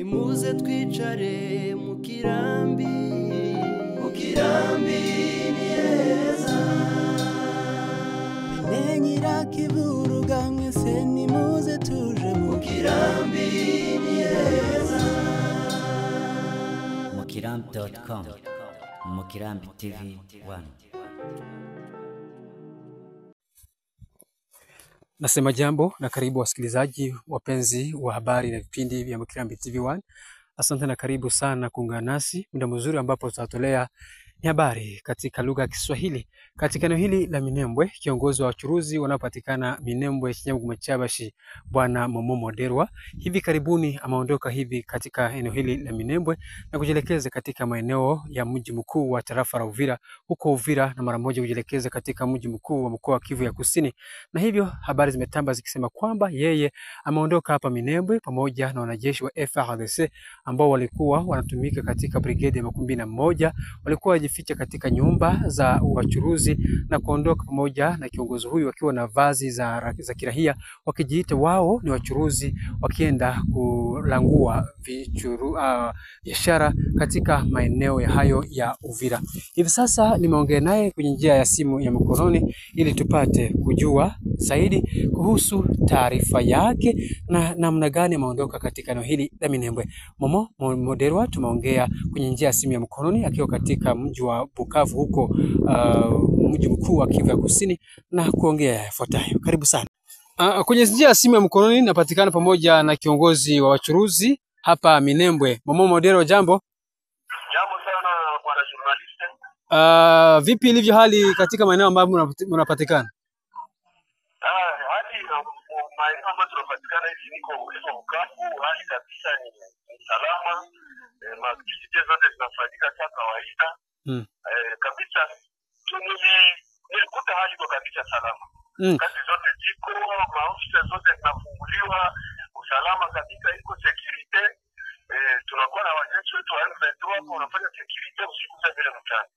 nimuze twicare mu kirambi ni heza binenyira kivuruga mwese nimuze tuje mu kirambi ni heza mukirambi.com Mukirambi TV 1. Nasema jambo na karibu wasikilizaji wapenzi wa habari na vipindi vya Mukirambi TV 1. Asante na karibu sana kuungana nasi muda mzuri ambapo tutatolea ni habari katika lugha ya Kiswahili katika eneo hili la Minembwe. Kiongozi wa wachuruzi wanaopatikana Minembwe Chinyabugu Machabashi Bwana Momomo Derwa hivi karibuni ameondoka hivi katika eneo hili la Minembwe na kujielekeza katika maeneo ya mji mkuu wa tarafa la Uvira huko Uvira, na mara moja kujielekeza katika mji mkuu wa mkoa wa Kivu ya Kusini. Na hivyo habari zimetamba zikisema kwamba yeye ameondoka hapa Minembwe pamoja na wanajeshi wa FARDC ambao walikuwa wanatumika katika brigade ya 11, walikuwa wajificha katika nyumba za wachuruzi na kuondoka pamoja na kiongozi huyu wakiwa na vazi za kirahia, wakijiita wao ni wachuruzi, wakienda kulangua biashara katika maeneo ya hayo ya Uvira. Hivi sasa nimeongea naye kwenye njia ya simu ya mkononi ili tupate kujua zaidi kuhusu taarifa yake na namna gani ameondoka katika eneo hili la Minembwe. Momomo Derwa tumeongea kwenye njia ya simu ya mkononi akiwa katika mji wa Bukavu huko mji mkuu wa Kivu ya Kusini na kuongea yafuatayo. Karibu sana. Kwenye njia ya simu ya mkononi napatikana pamoja na kiongozi wa wachuruzi hapa Minembwe. Momomo Derwa, jambo. Jambo sana bwana journalist. Vipi ilivyo hali katika maeneo ambayo mnapatikana? Hali maeneo ambayo tunapatikana hivi niko Bukavu, hali kabisa ni salama. Maaktivite zote zinafanyika kama kawaida. Kabisa nilikuta hali kwa kabisa salama. Kazi zote ziko, maofisi zote zinafunguliwa, usalama kabisa iko, security. Tunakuwa na wajeshi wetu wa M23 hapo wanafanya security usiku na bila mchana.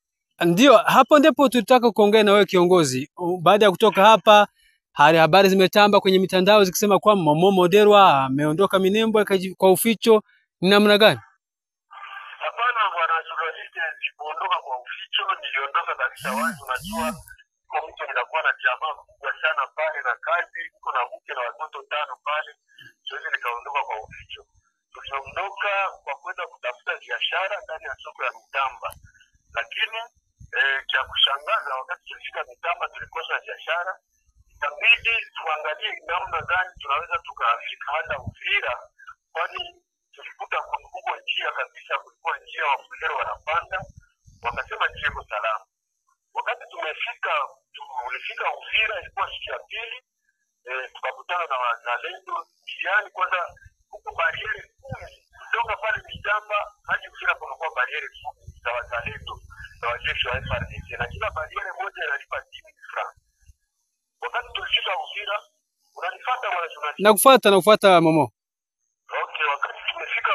Ndio, hapo ndipo tutaka kuongea na wewe kiongozi. Baada ya kutoka hapa, habari zimetamba kwenye mitandao zikisema kwamba Momomo Derwa ameondoka Minembwe kwa uficho. Ni namna gani? Hapana bwana journalist, niliondoka kwa uficho, niliondoka kabisa wazi. Unajua kwa mtu ninakuwa na jamaa kubwa sana pale na kazi, niko na mke na watoto 5 pale, siwezi nikaondoka kwa uficho. Tuliondoka kwa kwenda kutafuta biashara ndani ya soko ya Mitamba, lakini cha kushangaza wakati tulifika Mitamba tulikosa biashara. Itabidi tuangalie namna gani tunaweza tukafika hata Uvira, kwani tulikuta kulikuwa njia kabisa, kulikuwa njia wafuatao wanapanda, wakasema njia iko salama. Wakati tulifika Uvira ilikuwa siku ya pili, tukakutana na wazalendo njiani. Kwanza huko bariere 10 kutoka pale Mitamba hadi Uvira kulikuwa bariere 10 za wazalendo na wajeshi wa FARDC, na kila bariere moja inalipa 10 francs. Wakati tulifika Uvira, unanifuata bwana journalist? Nakufuata Momo. Okay, wakati tumefika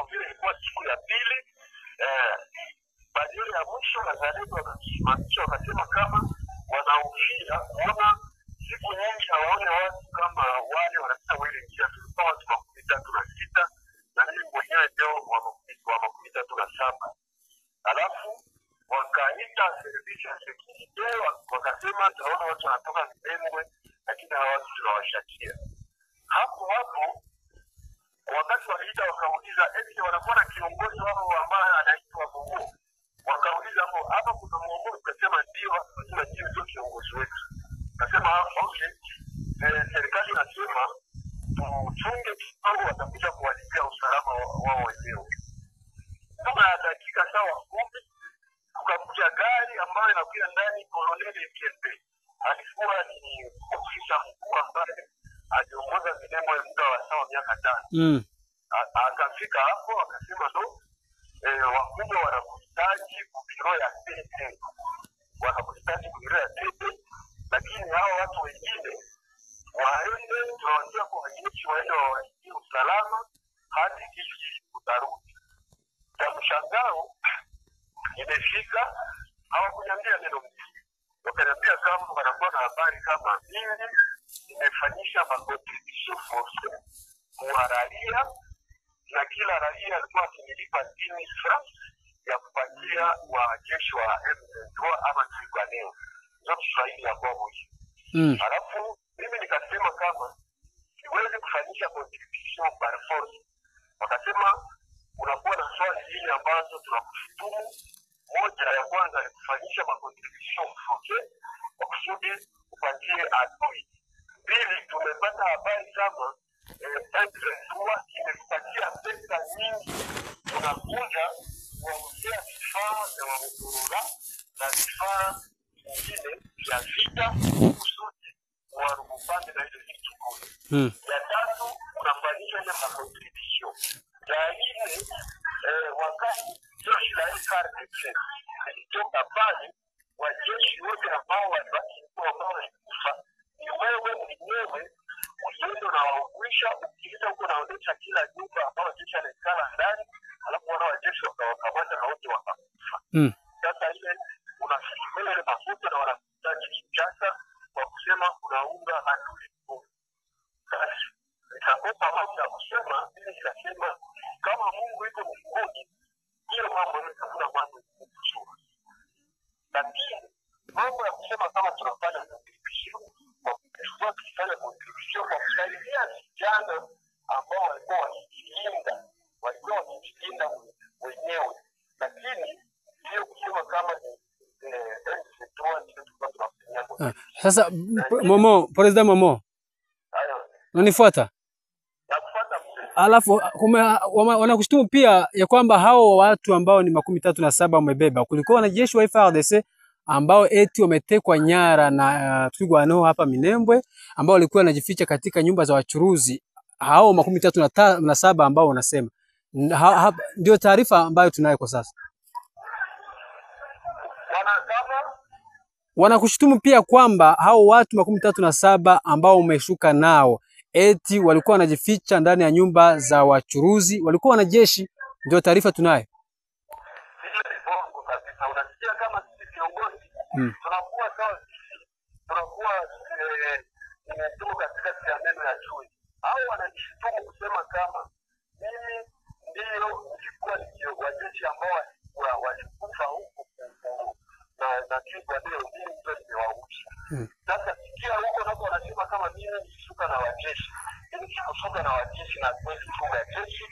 Uvira ilikuwa siku ya pili. Badiole ya mwisho na zalendo wakasimamisha, wakasema kama wanaufia kuona siku nyingi hawaone watu kama wale wanapita wale njia. Tulikuwa watu 36 na mimi mwenyewe ndio wa 37. Alafu wakaita service ya security, wakasema tunaona watu wanatoka Minembwe lakini hawa watu tunawashakia. Hapo wakati waliita wakauliza eti wanakuwa na kiongozi wao ambaye anaitwa Mungu. Wakauliza hapa kuna Mungu, tukasema ndio, tunasema ndio kiongozi wetu. Nasema okay, serikali inasema tuchunge kidogo, watakuja kuwalipia usalama wao wenyewe. Kama dakika sawa 10 tukakuja gari ambayo inakuja ndani Colonel Kembe. Alikuwa ni ofisa mkuu ambaye aliongoza Minembwe muda wa sawa miaka 5. Akafika hapo akasema wakubwa wanakuhitaji kubiro ya tete. Wanakuhitaji kubiro ya tete, lakini hao watu wengine waende, tunawaambia kwa wananchi waende wawatie usalama hadi kisi utarudi. Cha mshangao imefika, hawakuniambia neno mzuri. Wakaniambia kama wanakuwa na habari kama mimi nimefanyisha makontribution force kuhararia na kila raia alikuwa akilipa 10 francs ya kupatia wajeshi wa M23 ama Twirwaneho. Ndio Kiswahili ya kwao hiyo. Halafu mimi nikasema kama siwezi kufanyisha contribution by force. Wakasema unakuwa na swali hili ambazo tunakushutumu. Moja ya kwanza ni kufanyisha makontribution mfuke kwa kusudi upatie adui. Pili, tumepata habari kama M23 imepatia pesa nyingi unakuja kuongea vifaa vya Wamugurura na vifaa vingine vya vita kusudi warubupande na ile vitu kule. Ya tatu, unafanyisha ile makontribution. Ya nne, wakati jeshi la FARDC ilitoka pale, wajeshi wote ambao walikuwa wamekufa, ni wewe mwenyewe ulienda na waugwisha, ukienda huko naonesha kila nyumba ambao jeshi anaikala ndani, alafu wana wajeshi wakawakamata na wote wakakufa. Sasa ile unafikiri ile mafuta na wanahitaji Kinshasa kwa kusema unaunga adui. Basi nikakopa mambo ya kusema, mimi nikasema kama Mungu yuko mbinguni, hiyo mambo yote hakuna mambo kuchukua. Lakini mambo ya kusema kama tunafanya contribution, kwa kufanya contribution kwa kusaidia vijana ambao walikuwa wakijilinda wenyewe, lakini hiyo kusema kama ni sasa Momo, President Momo, unanifuata? Alafu wanakushtumu pia ya kwamba hao watu ambao ni 37 wamebeba, kulikuwa wanajeshi wa FARDC ambao eti wametekwa nyara na Twirwaneho hapa Minembwe, ambao walikuwa wanajificha katika nyumba za wachuruzi. Hao 37 ambao wanasema ndio taarifa ambayo tunayo kwa sasa. Wanakushtumu pia kwamba hao watu 37 ambao umeshuka nao eti walikuwa wanajificha ndani ya nyumba za wachuruzi, walikuwa wanajeshi. Ndio taarifa tunayo. Unasikia kama sisi viongozi tunakuwa tuko katikati ya neno ya chui. Hao wanajishtumu kusema kama mimi ndio nilikuwa wajeshi ambao walikufa huko na Twirwaneho, mimi ndio nimewausha. Sasa sikia huko nako wanasema kama mimi nilishuka na wajeshi. Mimi sikushuka na wajeshi na kweli shuka jeshi.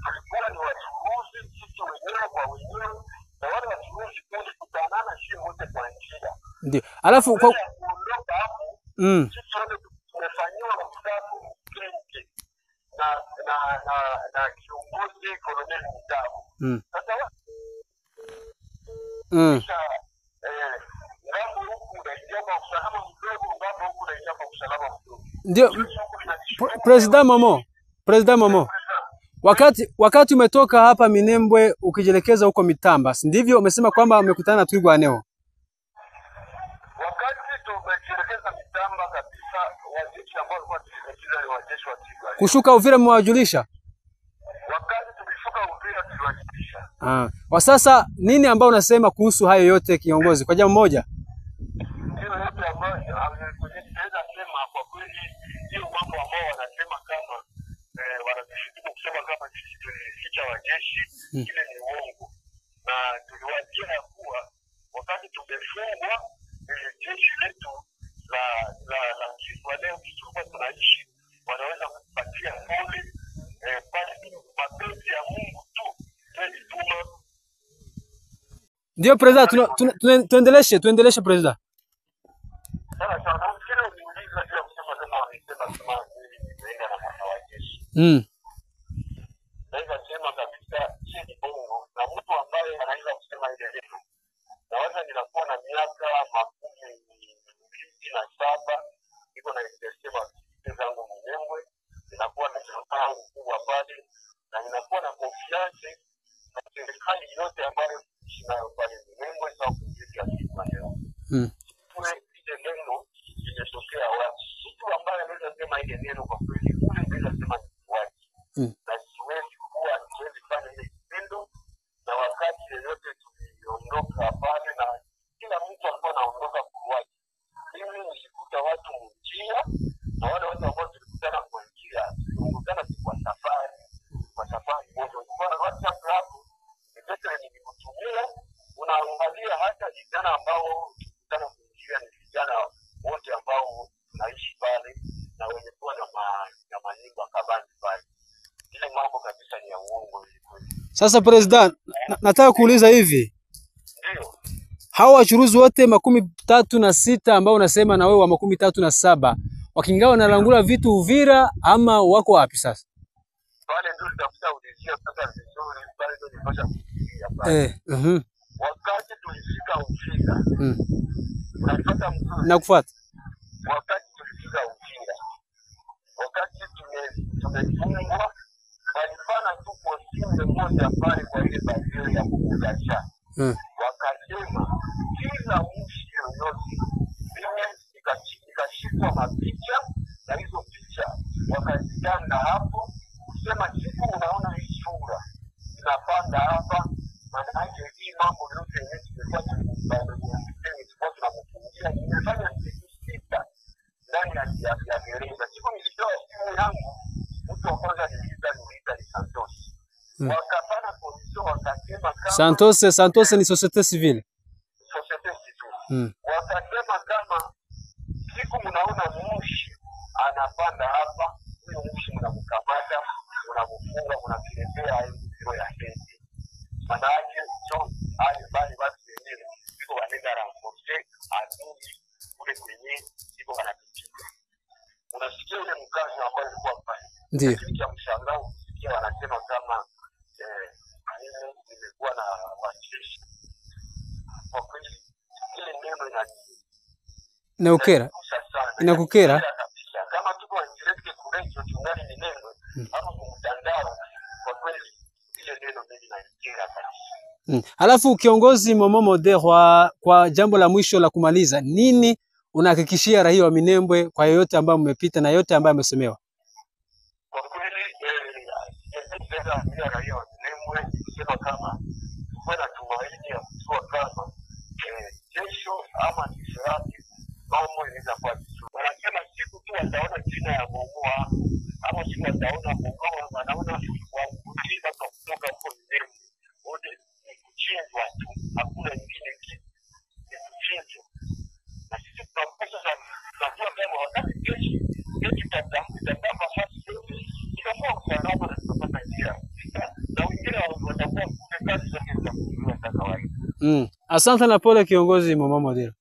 Tulikuwa ni wachuruzi sisi wenyewe kwa wenyewe, na wale wachuruzi kutanana sisi wote kwa njia. Ndio. Alafu kwa kuondoka hapo sisi wote tumefanyiwa msafu Kenge na kiongozi Colonel Mutabu. Sasa ndio President Momo, wakati umetoka hapa Minembwe ukijelekeza huko Mitamba, ndivyo umesema kwamba umekutana na Twirwaneho? Wakati tumejelekeza Mitamba kabisa, wajeshi ambao walikuwa tumejiza ni wajeshi wa Twirwaneho. Kushuka Uvira mwajulisha? Wakati tulishuka Uvira tuliwajulisha. Kwa sasa nini ambao unasema kuhusu hayo yote kiongozi, kwa jambo moja? Hiyo yote ambayo tunaweza sema kwa kweli, hiyo mambo ambao wanasema kama wanajishtumu kusema kama sisi tulificha wajeshi, ile ni uongo. Na tuliwaambia ya kuwa wakati tumefungwa jeshi letu la Twirwaneho tulikuwa tunaishi, wanaweza kupatia pole pale mapenzi ya Mungu tu ndio tuma. Ndio President, tuendeleshe President. Sasa kile uliuliza ndio kusema kama wamesema kama nimeenda na mwana wa jeshi. Naweza sema kabisa si bongo, na mtu ambaye anaweza kusema ile neno. Na waza ninakuwa na miaka 27 niko na exercise zangu Minembwe, ninakuwa na mpango mkubwa pale na ninakuwa na confiance na serikali yote ambayo tunayo pale Minembwe sawa kujitia Twirwaneho. Ile neno imetokea wapi? Mtu ambaye anaweza sema ile neno kwa kweli, ule anaweza sema ni wapi? Na siwezi fanya ile kitendo, na wakati yote tuliondoka pale na kila mtu alikuwa anaondoka kwa wapi. Mimi nilikuta watu njia, na wale watu ambao tulikutana kwa njia tulikutana kwa safari ambao tunataka kuingia ni vijana wote ambao tunaishi pale na wenye kuwa na manyumba kabambi pale. Ile mambo kabisa ni ya uongo hivi. Sasa President, nataka kuuliza hivi. Ndio. Hao wachuruzi wote 36 ambao unasema na wewe wa 37 wakingawa na langula vitu Uvira ama wako wapi sasa? Pale ndio tutafuta ulizia sasa vizuri, pale ndio nipasha kufikia pale. Wakati tulifika Uvira. Unapata mzuri. Nakufuata. Wakati tulifika Uvira. Wakati tumefungwa walifanya tu postini moja pale kwa ile barriere ya Mugacha. Wakasema kila mshi yoyote ikashikwa mapicha na hizo picha wakazitanda hapo kusema siku unaona hii sura inapanda hapa, maana yake hii mambo yote yenyewe tumekuwa tunamfungia imefanya siku 6 ndani ya gereza. Siku nilitoa simu yangu, mtu wa kwanza niliita ni Santos. Wakapana polisi wakasema kama Santos ni societe civile. Societe civile. Wakasema kama siku mnaona mshi anapanda hapa, huyo mshi mnamkamata, mnamfunga, mnakiletea hiyo ya senti. Maana yake sio bali basi wenyewe siko wanaenda renforcer adui kule kwenye siko wanapitia. Unasikia ile mkazo ambao ulikuwa pale. Ndio. Kitu mshangao kusikia wanasema kama mimi nimekuwa na wacheshi. Kwa kweli ile neno inakukera kama tuko direct kurejo tungali ni neno ama kumtandao, kwa kweli ile neno mimi naikera kabisa. Alafu kiongozi Momomo Derwa, kwa jambo la mwisho la kumaliza, nini unahakikishia raia wa Minembwe kwa yote ambayo mmepita na yote ambayo amesemewa? Kwa kweli raia wa Minembwe kusema kama kuna tumaini ya kujua kama kesho ama kesho yake mambo inaweza kuwa vizuri. Wanasema siku tu wataona jina ya Momoa ama siku wataona Momoa, wanaona wakuliza kwa kutoka huko Minembwe wote ni kuchinjwa tu, hakuna nyingine kitu, ni kuchinjwa. Na sisi tunapaswa tunajua kama wakati kesho tutatamba fasi yote itakuwa usalama na tutapata njia na wengine watakuwa kule kazi zote za kawaida. Asante na pole kiongozi Momomo Derwa.